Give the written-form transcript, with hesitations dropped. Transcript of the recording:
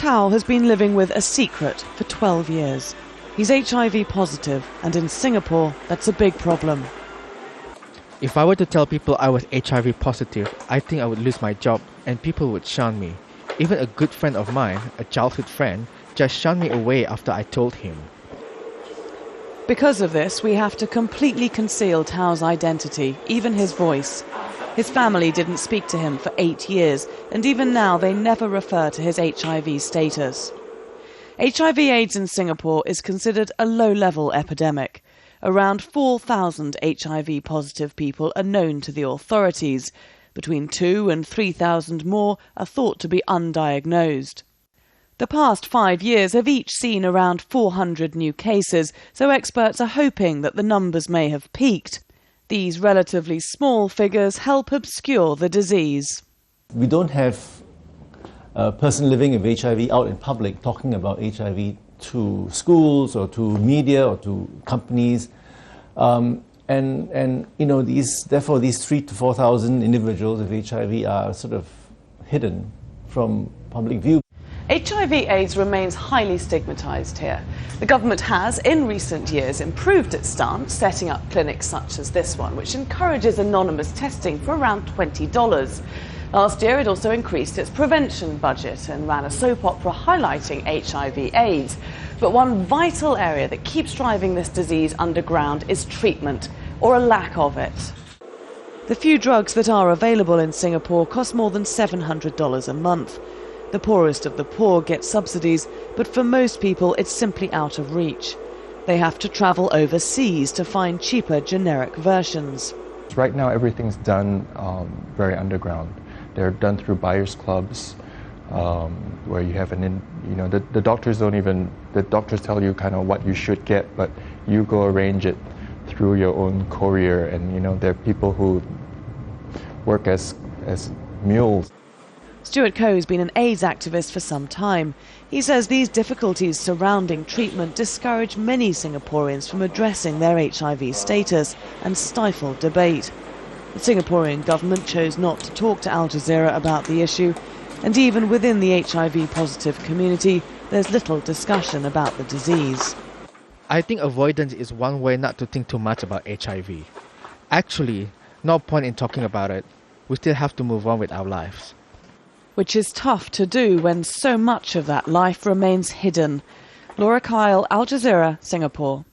Tao has been living with a secret for 12 years. He's HIV positive, and in Singapore, that's a big problem. If I were to tell people I was HIV positive, I think I would lose my job and people would shun me. Even a good friend of mine, a childhood friend, just shunned me away after I told him. Because of this, we have to completely conceal Tao's identity, even his voice. His family didn't speak to him for 8 years, and even now they never refer to his HIV status. HIV/AIDS in Singapore is considered a low-level epidemic. Around 4,000 HIV-positive people are known to the authorities. Between 2,000 and 3,000 more are thought to be undiagnosed. The past 5 years have each seen around 400 new cases, so experts are hoping that the numbers may have peaked. These relatively small figures help obscure the disease. We don't have a person living with HIV out in public talking about HIV to schools or to media or to companies. Therefore these 3,000 to 4,000 individuals with HIV are sort of hidden from public view. HIV/AIDS remains highly stigmatised here. The government has, in recent years, improved its stance, setting up clinics such as this one, which encourages anonymous testing for around $20. Last year, it also increased its prevention budget and ran a soap opera highlighting HIV/AIDS. But one vital area that keeps driving this disease underground is treatment, or a lack of it. The few drugs that are available in Singapore cost more than $700 a month. The poorest of the poor get subsidies, but for most people it's simply out of reach. They have to travel overseas to find cheaper generic versions. Right now everything's done very underground. They're done through buyers clubs, where you have the doctors the doctors tell you kind of what you should get, but you go arrange it through your own courier, and there are people who work as mules. Stuart Coe's been an AIDS activist for some time. He says these difficulties surrounding treatment discourage many Singaporeans from addressing their HIV status and stifle debate. The Singaporean government chose not to talk to Al Jazeera about the issue, and even within the HIV-positive community, there's little discussion about the disease. I think avoidance is one way not to think too much about HIV. Actually, no point in talking about it. We still have to move on with our lives. Which is tough to do when so much of that life remains hidden. Laura Kyle, Al Jazeera, Singapore.